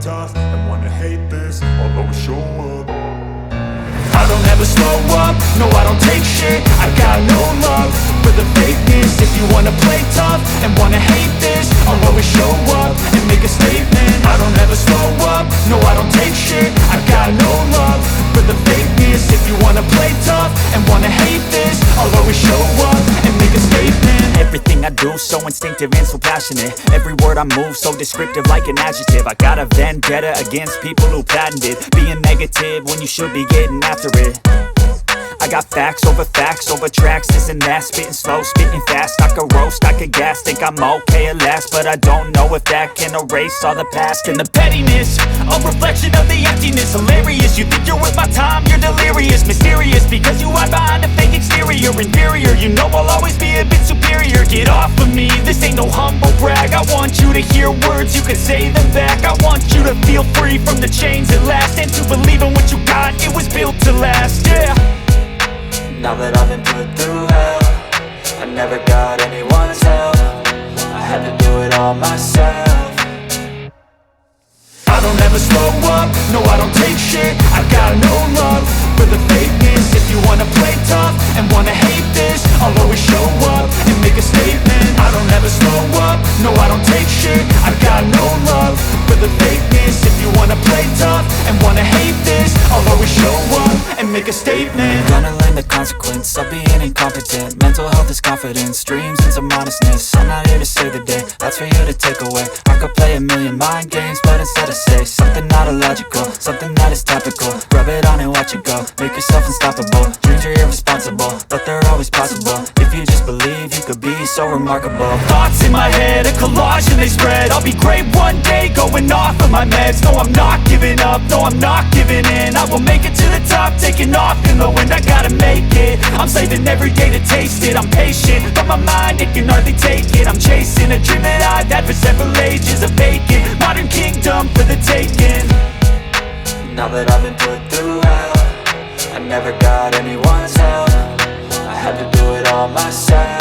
tough and wanna hate this, I'll always show up. I don't ever slow up, no I don't take shit. I got no love for the fakeness. If you wanna play tough and wanna hate this, I'll always show up and make a statement. I don't ever slow up, no I don't take shit. I got no love for the fakeness. If you wanna play tough and wanna hate this, I'll always show up and make a statement. Everything I do so instinctive and so passionate. Every word I move so descriptive like an adjective. I got a vendetta against people who patented being negative when you should be getting after it. I got facts over tracks, this and that. Spitting slow, spitting fast. I could roast, I could gas. Think I'm okay at last, but I don't know if that can erase all the past. And the pettiness, a reflection of the emptiness. Hilarious, you think you're worth my time, you're delirious. Mysterious, because you hide behind a fake exterior. Inferior, you know I'll always be a bit superior. Get off of me, this ain't no humble brag. I want you to hear words, you can say them back. I want you to feel free from the chains at last, and to believe in what you got, it was built to last, yeah. Now that I've been put through hell, I never got anyone's help. I had to do it all myself. I don't ever slow up, no I don't take shit. I got no love for the fakeness. If you wanna play tough and wanna hate this, I'll always show up and make a statement. I don't ever slow up, no I don't take shit. I got no love for the fakeness. If you wanna play tough and wanna hate this, I'll always show up and make a statement. Gonna learn the consequence of being incompetent. Mental health is confidence, dreams and some modestness. I'm not here to save the day, that's for you to take away. I could play a million mind games, but instead I say something not illogical, something that is topical. Rub it on and watch it go, make yourself unstoppable. Dreams are irresponsible, but they're always possible. If you just believe, you could be so remarkable. Thoughts in my head, a collage and they spread. I'll be great one day, going off of my meds. No, I'm not giving up, no, I'm not giving in. I will make it to the top, taking off in the wind. I gotta make it, I'm saving every day to taste it. I'm patient, but my mind, it can hardly take it. I'm chasing a dream that I've had for several ages. A vacant, modern kingdom for the taking. Now that I've been put through hell, I never got anyone's help. I had to do it all myself.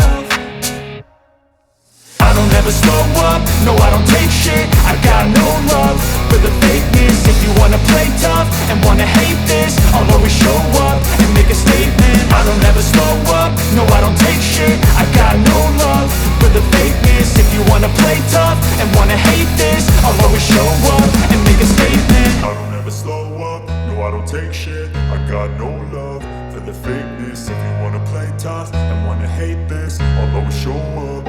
I don't ever slow up, no I don't take shit. I got no love for the fakeness. If you wanna play tough and wanna hate this, I'll always show up and make a statement. I don't ever slow up, no I don't take shit. I got no love for the fakeness. If you wanna play tough and wanna hate this, I'll always show up and make a statement. I don't ever slow up, no I don't take shit. I got no love for the fakeness. If you wanna play tough and wanna hate this, I'll always show up.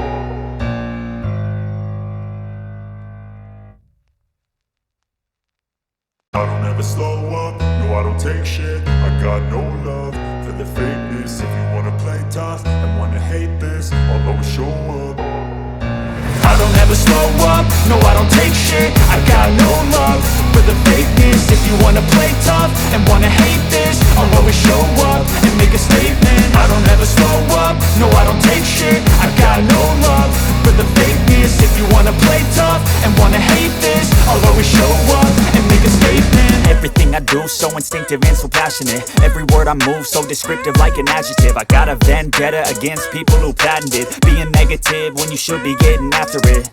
I don't ever slow up, no I don't take shit. I got no love for the fakeness. If you wanna play tough and wanna hate this, I'll always show up. I don't ever slow up, no I don't take shit. I got no love for the fakeness. If you wanna play tough and wanna hate this, I'll always show up and make a statement. I don't ever slow up, no I don't take shit. I got no love for the fakeness. If you wanna play tough and wanna hate this, I'll always show up and make a statement. Everything I do so instinctive and so passionate. Every word I move so descriptive like an adjective. I got a vendetta against people who patented being negative when you should be getting after it.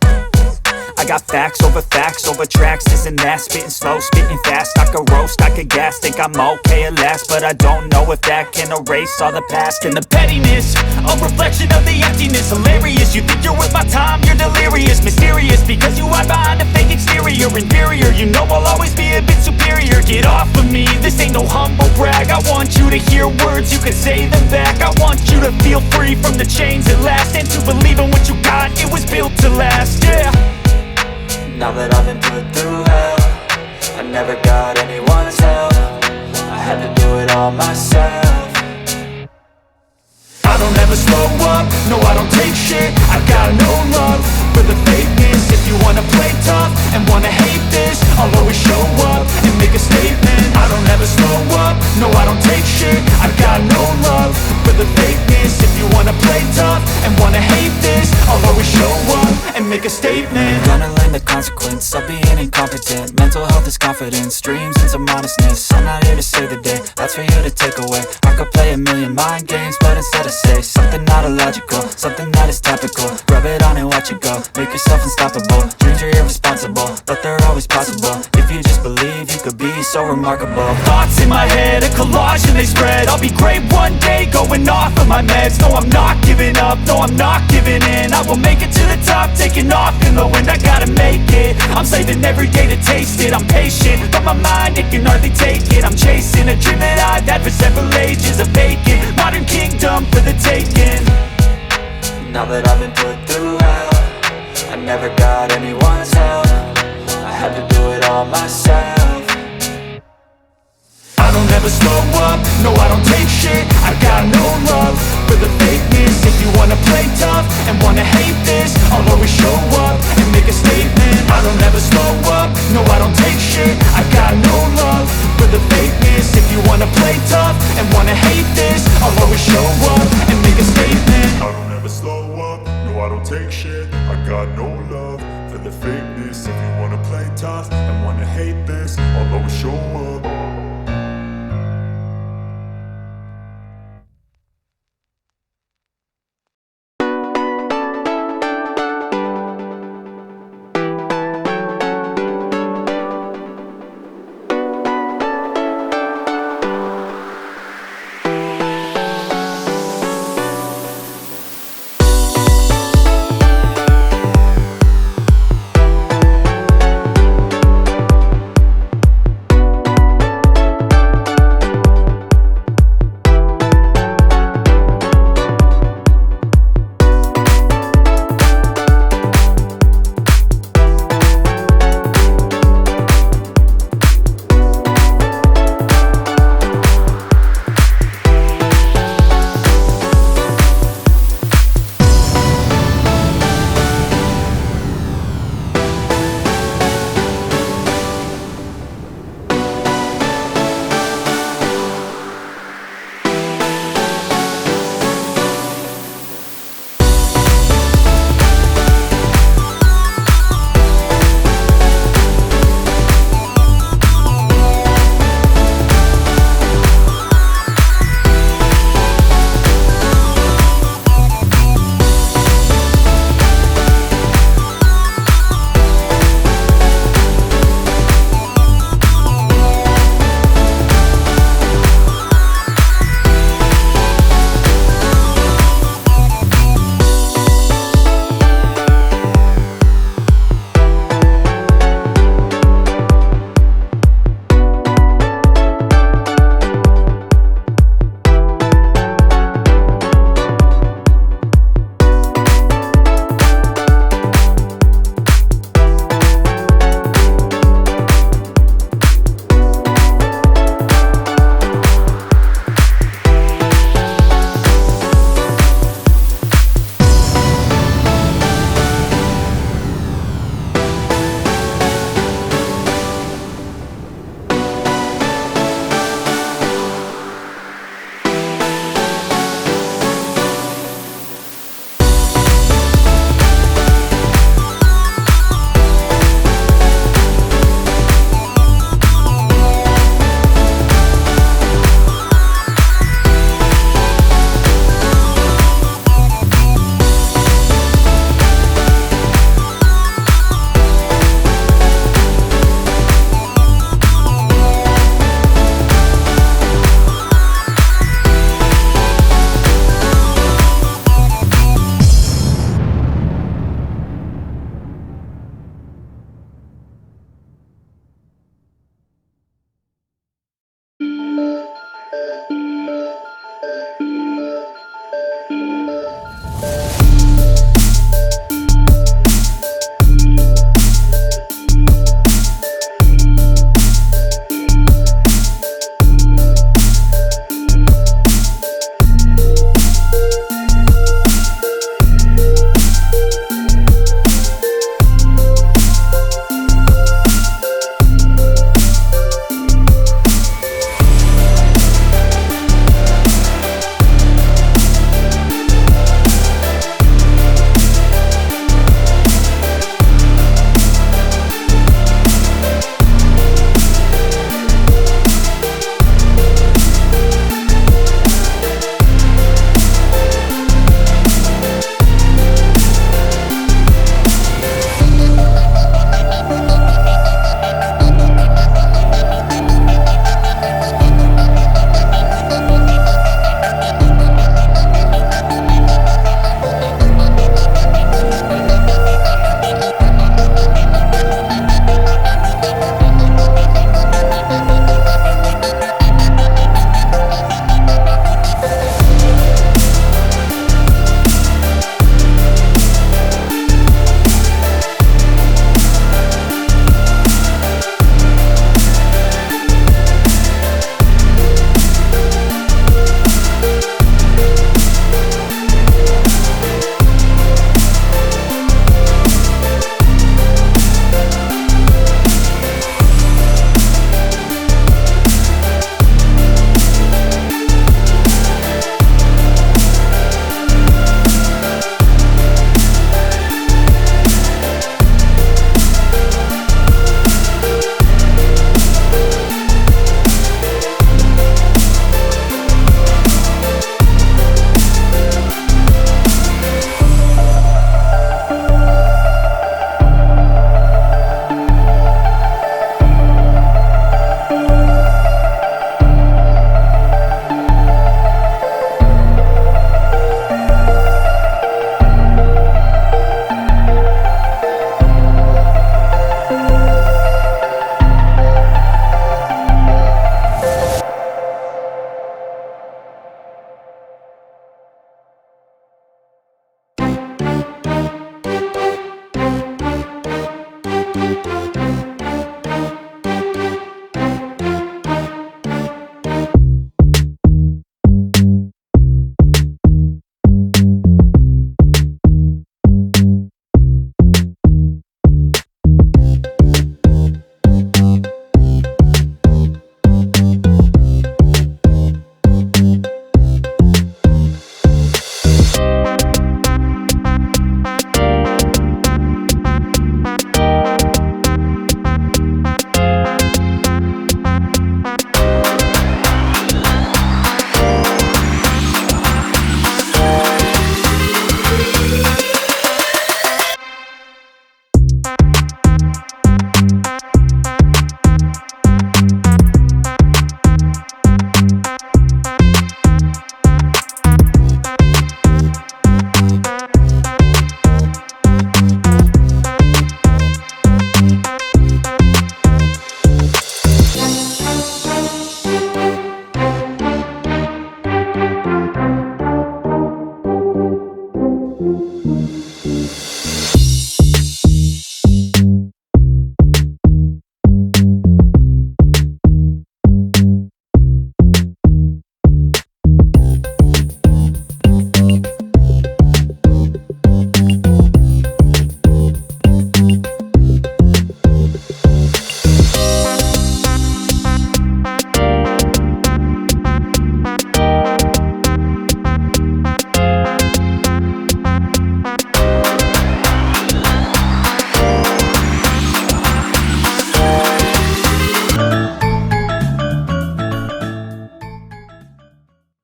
I got facts over tracks, this and that. Spitting slow, spitting fast. I could roast, I could gas. Think I'm okay at last, but I don't know if that can erase all the past. And the pettiness, a reflection of the emptiness. Hilarious, you think you're worth my time, you're delirious. Mysterious, because you hide behind a fake exterior. Inferior, you know I'll always be a bit superior. Get off of me, this ain't no humble brag. I want you to hear words, you can say them back. I want you to feel free from the chains at last, and to believe in what you got, it was built to last, yeah. Now that I've been put through hell, I never got anyone's help. I had to do it all myself. I don't ever slow up, no I don't take shit. I got no love for the fakeness. If you wanna play tough and wanna hate this, I'll always show up and make a statement. I don't ever slow up, no I don't take shit. I got no love for the fakeness. If you wanna play tough and wanna hate this, I'll always show up and make a statement. Gonna learn the consequence of being incompetent. Mental health is confidence, dreams and some modestness. I'm not here to save the day, that's for you to take away. I could play a million mind games, but instead I say something not illogical, something that is topical. Rub it on and watch it go, make yourself unstoppable. Dreams are irresponsible, but they're always possible. If you just believe, you could be so remarkable. Thoughts in my head, a collage and they spread. I'll be great one day, going off of my meds. No, I'm not giving up, no, I'm not giving in. I will make it to the top, taking off in the wind. I gotta make it, I'm saving every day to taste it. I'm patient, but my mind, it can hardly take it. I'm chasing a dream that I've had for several ages. A vacant, modern kingdom for the taking. Now that I've been put through hell, I never got anyone's help. I had to do it all myself. I don't ever slow up, no I don't take shit. I got no love for the fakeness. If you wanna play tough and wanna hate this, I'll always show up and make a statement. I don't ever slow up, no I don't take shit. I got no love for the fakeness. If you wanna play tough and wanna hate this, I'll always show up and make a statement. I don't ever slow up, no I don't take shit. I got no love for the fakeness. If you wanna play tough and wanna hate this, I'll always show up